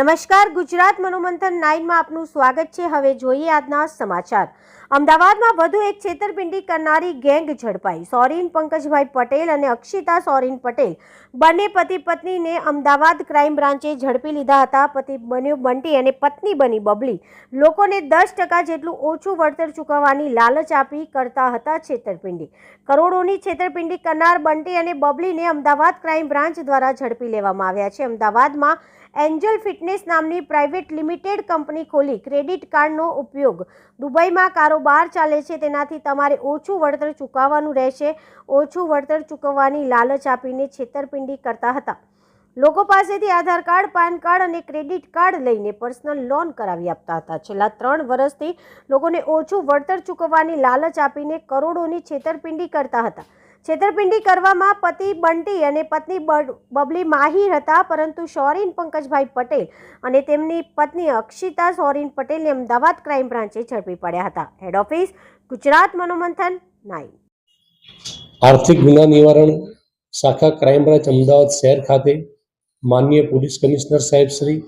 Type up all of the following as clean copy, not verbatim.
નમસ્કાર, ગુજરાત મનોમંથન 9 માં આપનું સ્વાગત છે। હવે જોઈએ આજના સમાચાર। અમદાવાદમાં વધુ એક છેતરપિંડી કરનારી ગેંગ ઝડપાઈ। સોરીન પંકજભાઈ પટેલ અને અક્ષિતા સોરીન પટેલ બંને પતિ પત્નીને અમદાવાદ ક્રાઇમ બ્રાન્ચે ઝડપી લીધા હતા। પતિ બન્યો બંટી અને પત્ની બની બબલી લોકોને 10% જેટલું ઓછું વળતર ચૂકવવાની લાલચ આપી કરતા હતા છેતરપિંડી। કરોડોની છેતરપિંડી કરનાર બંટી અને બબલીને અમદાવાદ ક્રાઇમ બ્રાન્ચ દ્વારા ઝડપી લેવામાં આવ્યા છે। અમદાવાદમાં એન્જલ ફિટનેસ નામની પ્રાઇવેટ લિમિટેડ કંપની ખોલી ક્રેડિટ કાર્ડનો ઉપયોગ દુબઈમાં કારોબાર ચાલે છે। તેનાથી તમારે ઓછું વળતર ચૂકવવાનું રહેશે। ઓછું વળતર ચૂકવવાની લાલચ આપીને છેતરપિંડી કરતા હતા। લોકો પાસેથી આધાર કાર્ડ, પાન કાર્ડ અને ક્રેડિટ કાર્ડ લઈને પર્સનલ લોન કરાવી આપતા હતા। છેલ્લા 3 વર્ષથી લોકોને ઓછું વળતર ચૂકવવાની લાલચ આપીને કરોડોની છેતરપિંડી કરતા હતા। છેતરપિંડી કરવામાં પતિ બંટી અને પત્ની બબલી માહિર હતા, પરંતુ સોરીન પંકજભાઈ પટેલ અને તેમની પત્ની અક્ષિતા સોરીન પટેલને અમદાવાદ ક્રાઇમ બ્રાન્ચે ઝડપી પડ્યા હતા। હેડ ઓફિસ ગુજરાત મનોમંથન 9। આર્થિક ગુના નિવારણ શાખા ક્રાઇમ બ્રાન્ચ અમદાવાદ શહેર ખાતે માનનીય પોલીસ કમિશનર સાહેબ શ્રી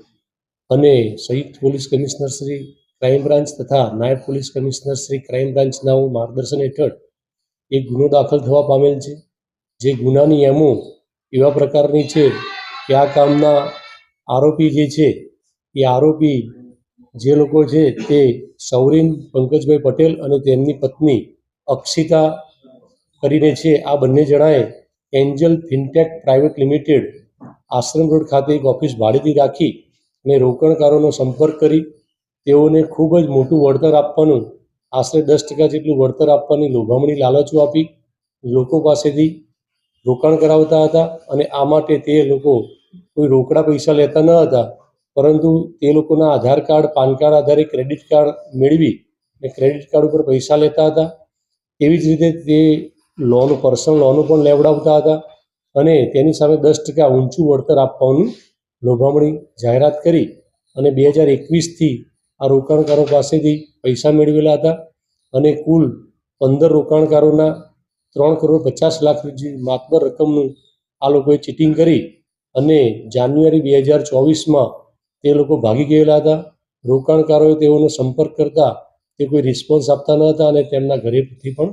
અને સંયુક્ત police commissioner Shri crime branch તથા નાયબ પોલીસ કમિશનર શ્રી ક્રાઇમ બ્રાન્ચના માર્ગદર્શન હેઠળ એક ગુનો દાખલ થવા પામેલ છે। જે ગુનાની એમો એવા પ્રકારની છે કે આ કામના આરોપી જે છે એ આરોપી જે લોકો છે તે સૌરીન પંકજભાઈ પટેલ અને તેમની પત્ની અક્ષિતા કરીને છે। આ બંને જણાએ એન્જલ ફિનટેક પ્રાઇવેટ લિમિટેડ આશ્રમ રોડ ખાતે એક ઓફિસ ભાડેથી રાખી અને રોકાણકારોનો સંપર્ક કરી તેઓને ખૂબ જ મોટું વળતર આપવાનું, આશરે 10% જેટલું વળતર આપવાની લોભામણી લાલચો આપી લોકો પાસેથી રોકાણ કરાવતા હતા। અને આ માટે તે લોકો કોઈ રોકડા પૈસા લેતા ન હતા, પરંતુ તે લોકોના આધાર કાર્ડ, પાન કાર્ડ આધારે ક્રેડિટ કાર્ડ મેળવી અને ક્રેડિટ કાર્ડ ઉપર પૈસા લેતા હતા। એવી જ રીતે તે પર્સનલ લોનો પણ લેવડાવતા હતા અને તેની સામે 10% ઊંચું વળતર આપવાનું લોભામણી જાહેરાત કરી અને 2021થી આ રોકાણકારો પાસેથી પૈસા મેળવેલા હતા અને કુલ 15 રોકાણકારોના 3,50,00,000 માતબર રકમનું આ લોકોએ ચીટિંગ કરી અને જાન્યુઆરી 2024માં તે લોકો ભાગી ગયેલા હતા। રોકાણકારોએ તેઓનો સંપર્ક કરતા તે કોઈ રિસ્પોન્સ આપતા ન હતા અને તેમના ઘરેથી પણ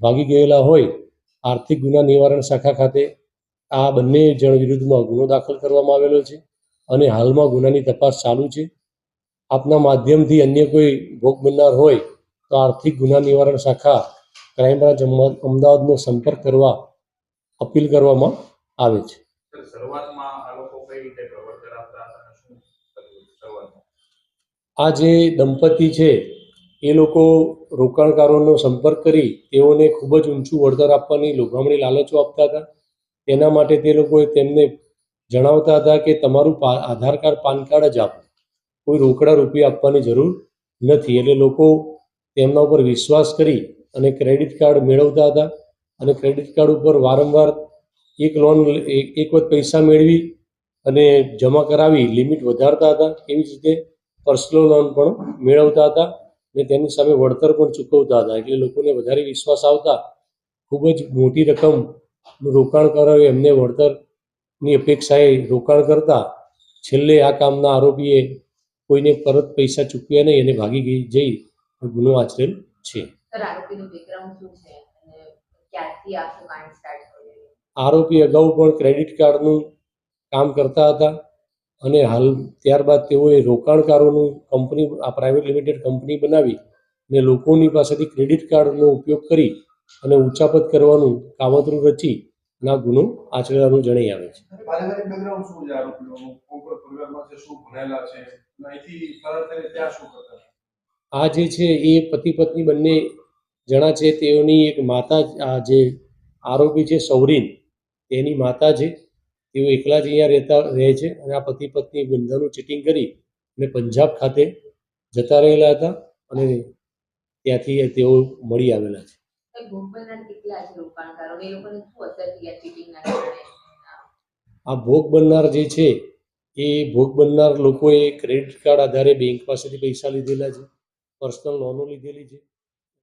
ભાગી ગયેલા હોય આર્થિક ગુના નિવારણ શાખા ખાતે આ બંને જણ વિરુદ્ધમાં ગુનો દાખલ કરવામાં આવેલો છે અને હાલમાં ગુનાની તપાસ ચાલુ છે। આપના માધ્યમથી અન્ય કોઈ ભોગ બનનાર હોય તો આર્થિક ગુના નિવારણ શાખા ક્રાઇમ બ્રાન્ચ અમદાવાદનો સંપર્ક કરવા અપીલ કરવામાં આવે છે। આ જે દંપતી છે એ લોકો રોકાણકારોનો સંપર્ક કરી તેઓને ખૂબ જ ઊંચું વળતર આપવાની લોભામણી લાલચો આપતા હતા। તેના માટે તે લોકોએ તેમને જણાવતા હતા કે તમારું આધાર કાર્ડ, પાન કાર્ડ જ આપો, કોઈ રોકડા રૂપિયા આપવાની જરૂર નથી। એટલે લોકો તેમના ઉપર વિશ્વાસ કરી અને ક્રેડિટ કાર્ડ મેળવતા હતા અને ક્રેડિટ કાર્ડ ઉપર વારંવાર એક વખત પૈસા મેળવી અને જમા કરાવી લિમિટ વધારતા હતા। એવી જ રીતે પર્સનલ લોન પણ મેળવતા હતા અને તેની સામે વળતર પણ ચૂકવતા હતા। એટલે લોકોને વધારે વિશ્વાસ આવતા ખૂબ જ મોટી રકમનું રોકાણકારોએ એમને વળતરની અપેક્ષાએ રોકાણ કરતા છેલ્લે આ કામના આરોપીએ કોઈને પરત પૈસા ચૂકવ્યા નહીં અને ભાગી જઈ ગુનો આચરેલ છે। આરોપી અગાઉ પણ ક્રેડિટ કાર્ડનું કામ કરતા હતા અને હાલ ત્યારબાદ તેઓએ રોકાણકારોનું આ પ્રાઇવેટ લિમિટેડ કંપની બનાવી અને લોકોની પાસેથી ક્રેડિટ કાર્ડનો ઉપયોગ કરી અને ઉચાપત કરવાનું કાવતરું રચી અને આ ગુનો આચરેલાનું જણાઈ આવે છે। આ જે છે એ પતિ પત્ની બંને જણા છે તેઓની એક માતા, આ જે આરોપી છે સૌરીન તેની માતા છે, તેઓ એકલા જ અહીંયા રહે છે અને આ પતિ પત્ની બંધાનું ચીટિંગ કરી અને પંજાબ ખાતે જતા રહેલા હતા અને ત્યાંથી તેઓ મળી આવેલા છે। આ ભોગ બનનાર જે છે એ ભોગ બનનાર લોકોએ ક્રેડિટ કાર્ડ આધારે બેંક પાસેથી પૈસા લીધેલા છે, પર્સનલ લોનો લીધેલી છે